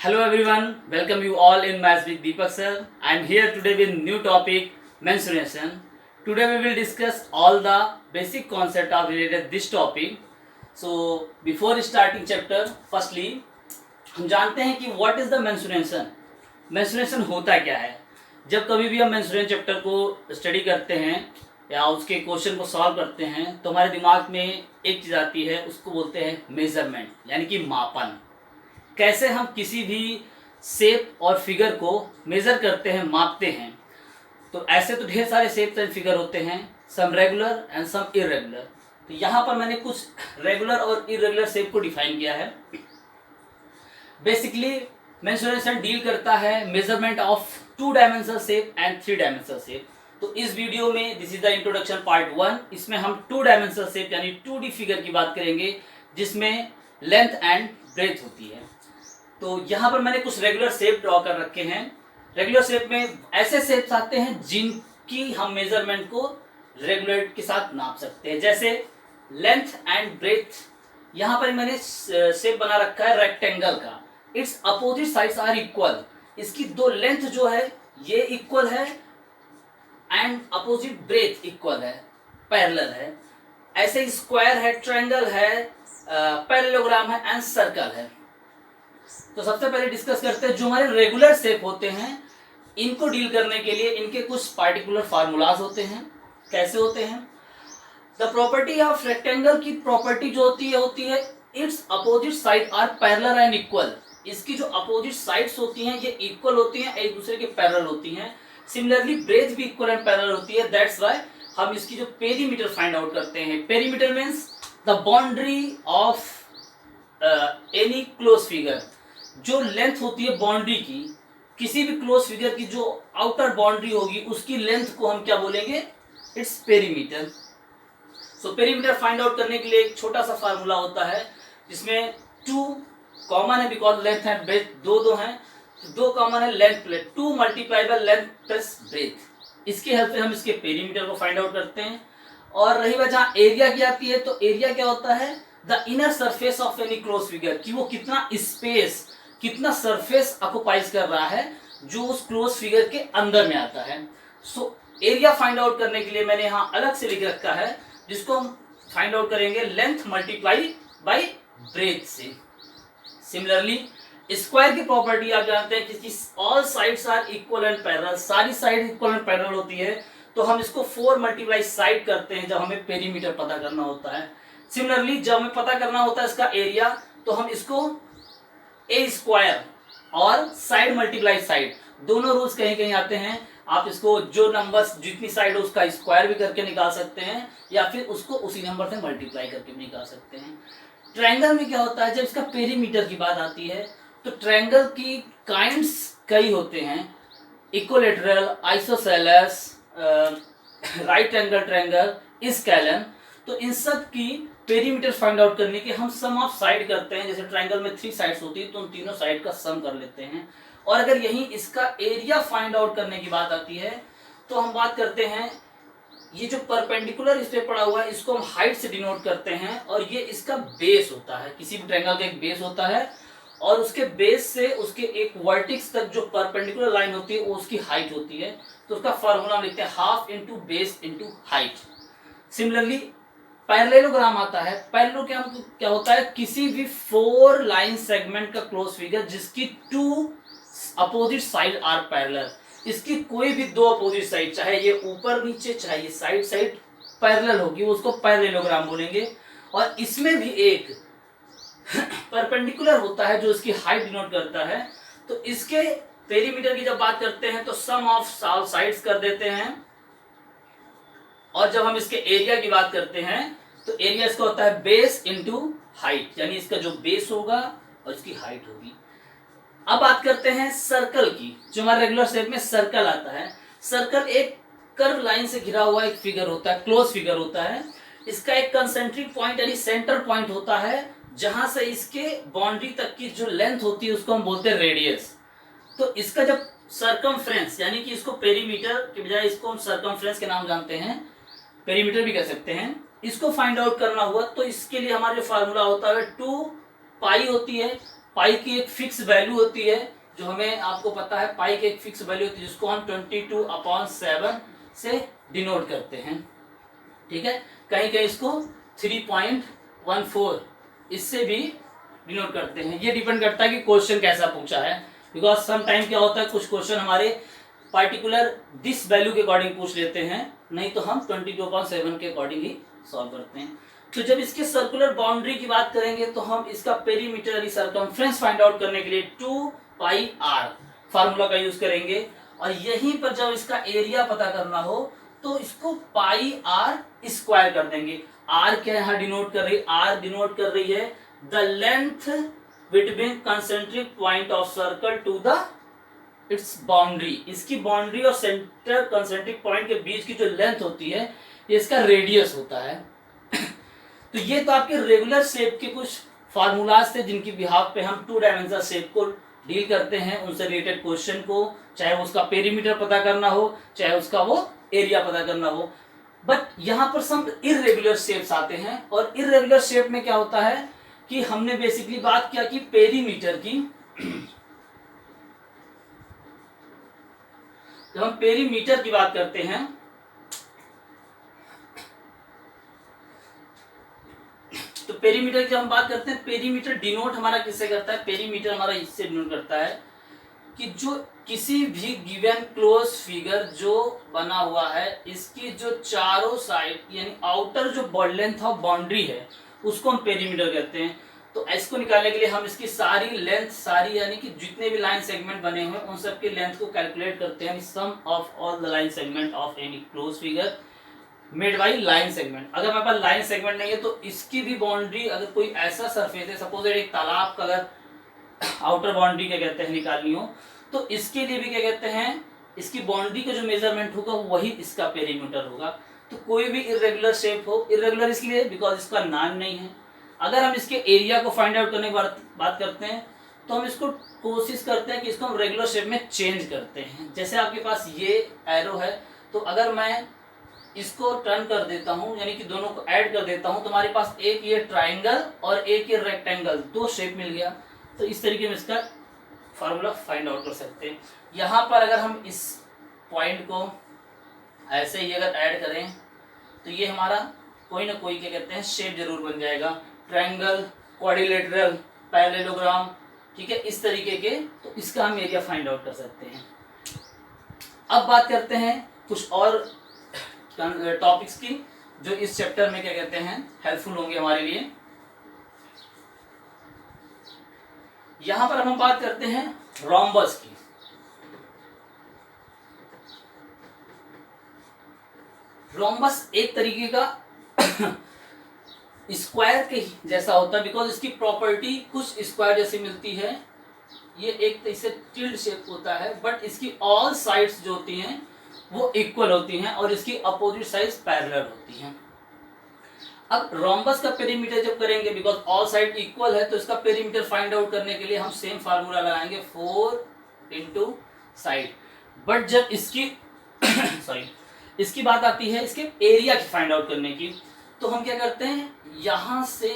Hello everyone, welcome you all in Maths with Deepak sir. I am here today with new topic mensuration. Today we will discuss all the basic concept of related this topic. So before starting chapter, firstly हम जानते हैं कि what is the mensuration. Mensuration होता क्या है. जब कभी भी हम मेंसुरेशन चैप्टर को स्टडी करते हैं या उसके क्वेश्चन को सॉल्व करते हैं तो हमारे दिमाग में एक चीज़ आती है, उसको बोलते हैं मेजरमेंट, यानी कि मापन. कैसे हम किसी भी शेप और फिगर को मेज़र करते हैं, मापते हैं. तो ऐसे तो ढेर सारे शेप एंड फिगर होते हैं, सम रेगुलर एंड सम इरेगुलर. तो यहाँ पर मैंने कुछ रेगुलर और इरेगुलर शेप को डिफाइन किया है. बेसिकली मेंसुरेशन डील करता है measurement of 2 dimensional shape and 3 dimensional shape. तो इस वीडियो में this is the introduction part 1. इसमें हम 2 डायमेंशनल शेप यानी 2D फिगर की बात करेंगे जिसमें लेंथ एंड ब्रेथ होती है. तो यहाँ पर मैंने कुछ रेगुलर शेप ड्रॉ कर रखे हैं. रेगुलर शेप में ऐसे शेप्स आते हैं जिनकी हम मेजरमेंट को रेगुलर के साथ नाप सकते हैं, जैसे लेंथ एंड ब्रेथ. यहाँ पर मैंने शेप बना रखा है रेक्टेंगल का. It's opposite sides are equal. इसकी 2 लेंथ जो है ये इक्वल है एंड अपोजिट ब्रेथ इक्वल है, पैरेलल है. ऐसे स्क्वायर है, ट्रायंगल है, पैरेललोग्राम है एंड सर्कल है. तो सबसे पहले डिस्कस करते हैं जो हमारे रेगुलर शेप होते हैं. इनको डील करने के लिए इनके कुछ पार्टिकुलर फार्मूलाज होते हैं. कैसे होते हैं? द प्रॉपर्टी ऑफ रेक्टेंगल की प्रॉपर्टी जो होती है it's opposite side are parallel and equal. इसकी जो अपोजिट साइड्स होती हैं ये इक्वल होती हैं, एक दूसरे के पैरेलल होती हैं. सिमिलरली ब्रेथ भी इक्वल एंड पैरेलल होती है. दैट्स व्हाई हम इसकी जो पेरीमीटर फाइंड आउट करते हैं. Perimeter means the boundary of any close figure. जो लेंथ होती है बाउंड्री की, किसी भी क्लोज फिगर की जो आउटर बाउंड्री होगी उसकी लेंथ को हम क्या बोलेंगे? Its perimeter. So perimeter find out करने के लिए एक छोटा सा फार्मूला होता है जिसमें 2 कॉमन है बिकॉज लेंथ एंड ब्रेथ दो हैं. 2 कॉमन है, length plus 2 multiply by length plus breadth. इसकी हेल्प से हम इसके पेरीमीटर को फाइंड आउट करते हैं. और रही बात जहाँ एरिया की आती है तो एरिया क्या होता है? The inner surface of any close figure, कि वो कितना स्पेस, कितना सरफेस ऑक्युपाइज कर रहा है जो उस क्लोज फिगर के अंदर में आता है. सो एरिया फाइंड आउट करने के लिए मैंने यहाँ अलग से लिख रखा है जिसको हम फाइंड आउट करेंगे लेंथ मल्टीप्लाई बाय ब्रेथ से. सिमिलरली स्क्वायर की प्रॉपर्टी आप जानते हैं कि all sides are equal and parallel. सारी साइड इक्वल एंड पैरेलल होती है तो हम इसको 4 मल्टीप्लाई साइड करते हैं जब हमें पेरीमीटर पता करना होता है. सिमिलरली जब हमें पता करना होता है इसका एरिया तो हम इसको ए स्क्वायर और साइड मल्टीप्लाई साइड, दोनों रूल्स कहीं कहीं आते हैं. आप इसको जो नंबर्स जितनी साइड हो उसका स्क्वायर भी करके निकाल सकते हैं या फिर उसको उसी नंबर से मल्टीप्लाई करके भी निकाल सकते हैं. ट्रायंगल में क्या होता है? जब इसका पेरीमीटर की बात आती है तो ट्रायंगल की काइंड्स कई होते हैं. Equilateral, isosceles, right angle triangle, scalene. तो इन सब की पेरीमीटर फाइंड आउट करने के हम सम ऑफ साइड करते हैं. जैसे ट्रायंगल में 3 साइड्स होती है तो उन तीनों साइड का सम कर लेते हैं. और अगर यही इसका एरिया फाइंड आउट करने की बात आती है तो हम बात करते हैं ये जो परपेंडिकुलर इस पे पड़ा हुआ है इसको हम हाइट से डिनोट करते हैं. और ये इसका बेस होता है. किसी भी ट्रायंगल का एक बेस होता है और उसके बेस से उसके एक वर्टिक्स तक जो परपेंडिकुलर लाइन होती है वो उसकी हाइट होती है. तो उसका फॉर्मूला हम लिखते हैं half into base into height. Similarly parallelogram आता है. पैरेललोग्राम क्या होता है? किसी भी 4 लाइन सेगमेंट का क्लोज फिगर जिसकी 2 अपोजिट साइड आर पैरेलल. इसकी कोई भी 2 अपोजिट साइड, चाहे ये ऊपर नीचे चाहे ये साइड साइड पैरेलल होगी, उसको पैरेललोग्राम बोलेंगे. और इसमें भी एक परपेंडिकुलर होता है जो इसकी हाइट डिनोट करता है. तो इसके पेरीमीटर की जब बात करते हैं तो सम ऑफ साइड्स कर देते हैं. और जब हम इसके एरिया की बात करते हैं तो एरिया इसका होता है बेस इंटू हाइट, यानी इसका जो बेस होगा और इसकी हाइट होगी. अब बात करते हैं सर्कल की. जो हमारे रेगुलर शेप में सर्कल आता है, सर्कल एक कर्व लाइन से घिरा हुआ एक फिगर होता है, क्लोज फिगर होता है. इसका एक कंसेंट्रिक पॉइंट यानी सेंटर पॉइंट होता है जहां से इसके बाउंड्री तक की जो लेंथ होती है उसको हम बोलते हैं रेडियस. तो इसका जब सर्कमफ्रेंस यानी कि इसको पेरीमीटर के बजाय इसको हम सर्कमफ्रेंस के नाम जानते हैं, पेरीमीटर भी कह सकते हैं, इसको फाइंड आउट करना हुआ तो इसके लिए हमारा जो फार्मूला होता है 2 पाई होती है पाई की एक फिक्स वैल्यू होती है, जो हमें आपको पता है पाई की एक फिक्स वैल्यू होती है जिसको हम 22/7 से डिनोट करते हैं, ठीक है। कहीं कहीं इसको 3.14 इससे भी डिनोट करते हैं। ये डिपेंड करता है कि क्वेश्चन कैसा पूछा है, बिकॉज सम टाइम क्या होता है कुछ क्वेश्चन हमारे पार्टिकुलर दिस वैल्यू के अकॉर्डिंग पूछ लेते हैं, नहीं तो हम 22/7 के अकॉर्डिंग ही सॉल्व करते हैं। तो जब इसके सर्कुलर बाउंड्री की बात करेंगे तो हम इसका पेरीमीटर यानी सर्कमफ्रेंस फाइंड आउट करने के लिए 2πr फार्मूला का यूज करेंगे, और यहीं पर जब इसका एरिया पता करना हो तो इसको πr² कर देंगे। r क्या यहाँ डिनोट कर रही है, r डिनोट कर रही है the length between concentric point of circle to the its boundary. इसकी बाउंड्री और सेंटर कंसेंट्रिक पॉइंट के बीच की जो लेंथ होती है ये इसका रेडियस होता है। तो ये तो आपके रेगुलर शेप के कुछ फार्मूलाज थे जिनकी बिहाफ पे हम 2 डायमेंशनल शेप को डील करते हैं, उनसे रिलेटेड क्वेश्चन को, चाहे उसका पेरीमीटर पता करना हो चाहे उसका वो एरिया पता करना हो। बट यहाँ पर सम इरेगुलर शेप्स आते हैं, और इरेगुलर शेप में क्या होता है कि हमने बेसिकली बात किया कि पेरीमीटर की। जब हम पेरीमीटर की बात करते हैं तो पेरीमीटर की हम बात करते हैं, पेरीमीटर डिनोट हमारा किससे करता है, पेरीमीटर हमारा इससे डिनोट करता है कि जो किसी भी गिवन क्लोज फिगर जो बना हुआ है इसकी जो चारों साइड यानी आउटर जो लेंथ ऑफ बाउंड्री है उसको हम पेरीमीटर कहते हैं। तो इसको निकालने के लिए हम इसकी सारी लेंथ, सारी यानी कि जितने भी लाइन सेगमेंट बने हुए हैं उन सब की लेंथ को कैलकुलेट करते हैं, sum of all the line segment of any close figure made by line segment. अगर हमारे पास लाइन सेगमेंट नहीं है तो इसकी भी बाउंड्री, अगर कोई ऐसा सरफेस है सपोज एक तालाब का अगर आउटर बाउंड्री क्या कहते हैं निकालनी हो तो इसके लिए भी क्या कहते हैं, इसकी बाउंड्री का जो मेजरमेंट होगा वही इसका पेरीमीटर होगा। तो कोई भी इरेगुलर शेप हो, इरेगुलर इसलिए बिकॉज इसका नाम नहीं है। अगर हम इसके एरिया को फाइंड आउट करने की बात करते हैं तो हम इसको कोशिश करते हैं कि इसको हम रेगुलर शेप में चेंज करते हैं। जैसे आपके पास ये एरो है तो अगर मैं इसको टर्न कर देता हूं यानी कि दोनों को ऐड कर देता हूं तो हमारे पास एक ये ट्राइंगल और एक ये रेक्टेंगल, दो शेप मिल गया। तो इस तरीके में इसका फार्मूला फाइंड आउट कर सकते हैं। यहाँ पर अगर हम इस पॉइंट को ऐसे ही अगर ऐड करें तो ये हमारा कोई ना कोई क्या कहते हैं शेप जरूर बन जाएगा, ट्रायंगल, क्वाड्रिलेटरल, पैरेललोग्राम, ठीक है, इस तरीके के। तो इसका हम एरिया फाइंड आउट कर सकते हैं। अब बात करते हैं कुछ और टॉपिक्स की जो इस चैप्टर में क्या कहते हैं हेल्पफुल होंगे हमारे लिए। यहां पर हम बात करते हैं रोम्बस की। रोम्बस एक तरीके का स्क्वायर के जैसा होता है बिकॉज इसकी प्रॉपर्टी कुछ स्क्वायर जैसी मिलती है। ये एक इसे टिल्ड शेप होता है बट इसकी ऑल साइड्स जो होती हैं वो इक्वल होती हैं और इसकी अपोजिट साइड्स पैरेलल होती हैं। अब रोम्बस का पेरीमीटर जब करेंगे बिकॉज ऑल साइड इक्वल है तो इसका पेरीमीटर फाइंड आउट करने के लिए हम सेम फार्मूला लगाएंगे 4 इंटू साइड। बट जब इसकी सॉरी इसकी बात आती है इसके एरिया की फाइंड आउट करने की तो हम क्या करते हैं यहां से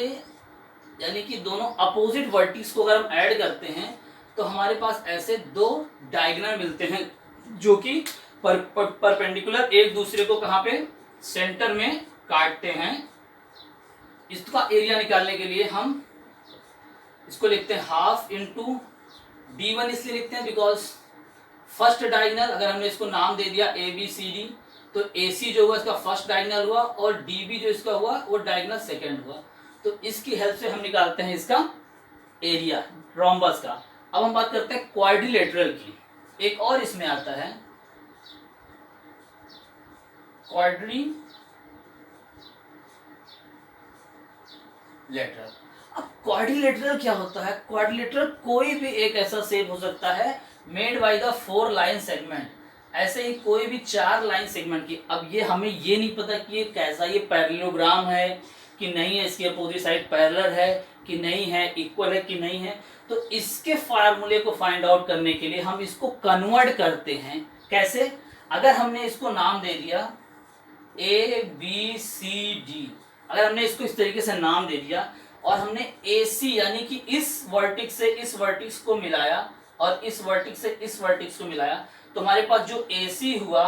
यानी कि दोनों अपोजिट वर्टिक्स को अगर हम ऐड करते हैं तो हमारे पास ऐसे दो डायगोनल मिलते हैं जो कि परपेंडिकुलर एक दूसरे को कहां पे सेंटर में काटते हैं। इसका एरिया निकालने के लिए हम इसको लिखते हैं हाफ इंटू d1 इसलिए लिखते हैं बिकॉज फर्स्ट डायगोनल अगर हमने इसको नाम दे दिया ABCD तो AC जो हुआ इसका फर्स्ट डायगोनल हुआ और DB जो इसका हुआ वो डायगोनल सेकंड हुआ। तो इसकी हेल्प से हम निकालते हैं इसका एरिया रोम्बस का। अब हम बात करते हैं क्वाड्रिलेटरल की। एक और इसमें आता है क्वाड्रिलेटरल। अब क्वाड्रिलेटरल क्या होता है, क्वाड्रिलेटरल कोई भी एक ऐसा शेप हो सकता है made by the 4 line segment, ऐसे ही कोई भी 4 लाइन सेगमेंट की। अब ये हमें ये नहीं पता कि ये कैसा, ये पैरेललोग्राम है कि नहीं है, इसकी अपोजिट साइड पैरेलल है कि नहीं है, इक्वल है कि नहीं है। तो इसके फार्मूले को फाइंड आउट करने के लिए हम इसको कन्वर्ट करते हैं। कैसे, अगर हमने इसको नाम दे दिया ABCD, अगर हमने इसको इस तरीके से नाम दे दिया और हमने AC यानी कि इस वर्टिक्स से इस वर्टिक्स को मिलाया और इस वर्टिक्स से इस वर्टिक्स को मिलाया, तो हमारे पास जो AC हुआ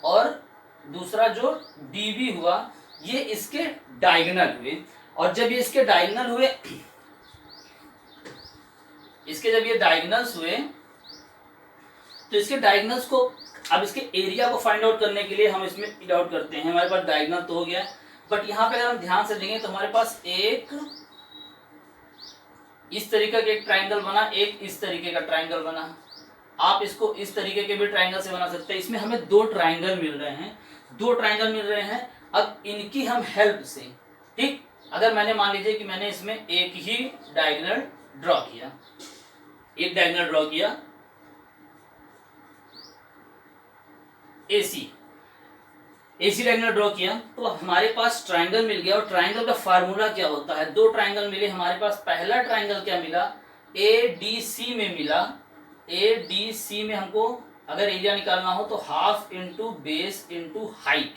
और दूसरा जो DB हुआ, ये इसके डायगोनल हुए। और जब ये इसके डायगोनल हुए, इसके जब ये डायगोनल्स हुए, तो इसके डायगोनल्स को, अब इसके एरिया को फाइंड आउट करने के लिए हम इसमें फिट आउट करते हैं। हमारे पास डायगोनल तो हो गया, बट यहाँ पे अगर हम ध्यान से देखें तो हमारे पास एक इस तरीके का एक ट्राइंगल बना, एक इस तरीके का ट्राइंगल बना। आप इसको इस तरीके के भी ट्राइंगल से बना सकते हैं। इसमें हमें दो ट्राइंगल मिल रहे हैं, दो ट्राइंगल मिल रहे हैं। अब इनकी हम हेल्प से, ठीक, अगर मैंने मान लीजिए कि मैंने इसमें एक ही डायगोनल ड्रॉ किया, एक डायगोनल ड्रॉ किया AC डायगोनल ड्रॉ किया, तो हमारे पास ट्राइंगल मिल गया। और ट्राइंगल का फार्मूला क्या होता है, दो ट्राइंगल मिले हमारे पास। पहला ट्राइंगल क्या मिला, ADC में मिला। ADC में हमको अगर एरिया निकालना हो तो half into base into height,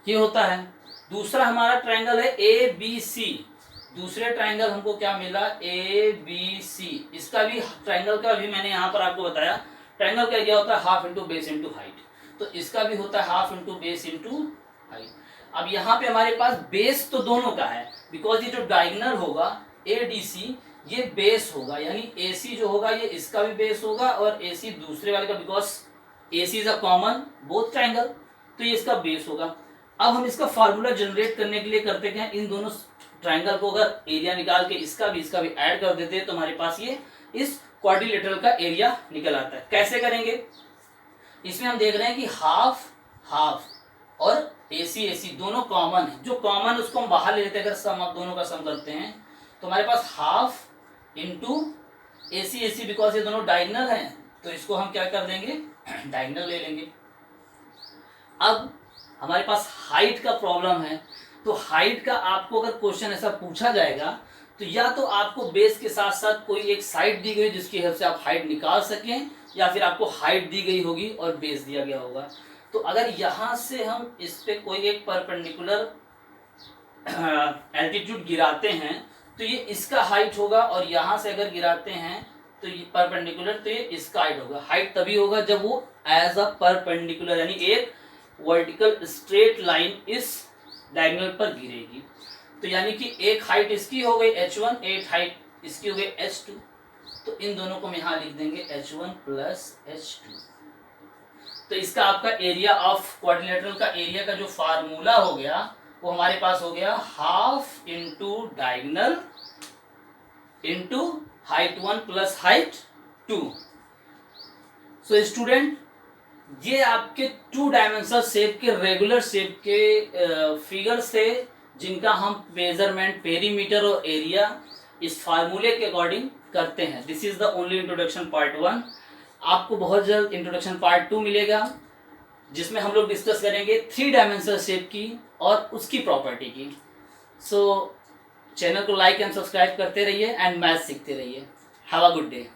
ये होता है। दूसरा हमारा ट्राइंगल है ABC, दूसरे ट्राइंगल हमको क्या मिला, ABC। इसका भी ट्राइंगल का भी मैंने यहाँ पर आपको बताया, ट्राइंगल का एरिया होता है half into base into height, तो इसका भी होता है half into base into height. अब यहाँ पे हमारे पास बेस तो दोनों का है, बिकॉज ये जो डायगोनल होगा ADC ये बेस होगा, यानी AC जो होगा ये इसका भी बेस होगा और AC दूसरे वाले का, because AC is a common both triangle, तो ये इसका बेस होगा। अब हम इसका फार्मूला जनरेट करने के लिए करते क्या, इन दोनों ट्राइंगल को अगर एरिया निकाल के इसका भी ऐड कर देते हैं तो हमारे पास ये इस क्वाड्रिलेटरल का एरिया निकल आता है। कैसे करेंगे, इसमें हम देख रहे हैं कि हाफ हाफ और AC दोनों कॉमन है। जो कॉमन उसको हम बाहर ले लेते हैं, अगर सम आप दोनों का सम करते हैं तो हमारे पास हाफ इंटू AC बिकॉज ये दोनों डायगोनल हैं, तो इसको हम क्या कर देंगे, डायगोनल ले लेंगे। अब हमारे पास हाइट का प्रॉब्लम है, तो हाइट का आपको अगर क्वेश्चन ऐसा पूछा जाएगा तो या तो आपको बेस के साथ साथ कोई एक साइड दी गई जिसकी हेल्प से आप हाइट निकाल सकें, या फिर आपको हाइट दी गई होगी और बेस दिया गया होगा। तो अगर यहाँ से हम इस पे कोई एक परपेंडिकुलर एल्टीट्यूड गिराते हैं तो ये इसका हाइट होगा, और यहाँ से अगर गिराते हैं तो ये परपेंडिकुलर, तो ये इसका हाइट होगा। हाइट तभी होगा जब वो एज अ परपेंडिकुलर, यानी एक वर्टिकल स्ट्रेट लाइन इस डायगोनल पर गिरेगी। तो यानी कि एक हाइट इसकी हो गई H1, एक हाइट इसकी हो गई H2, तो इन दोनों को हम यहाँ लिख देंगे H1 प्लस H2। तो इसका आपका एरिया ऑफ क्वाड्रिलेटरल का एरिया का जो फार्मूला हो गया वो हमारे पास हो गया half into diagonal into height 1 plus height 2। So student, ये आपके 2 डायमेंशनल शेप के रेगुलर शेप के फिगर से जिनका हम मेजरमेंट पेरीमीटर और एरिया इस फार्मूले के अकॉर्डिंग करते हैं। This is the only introduction part 1। आपको बहुत जल्द इंट्रोडक्शन पार्ट 2 मिलेगा, जिसमें हम लोग डिस्कस करेंगे 3 डायमेंशनल शेप की और उसकी प्रॉपर्टी की। सो चैनल को लाइक एंड सब्सक्राइब करते रहिए एंड मैथ सीखते रहिए। Have a good day.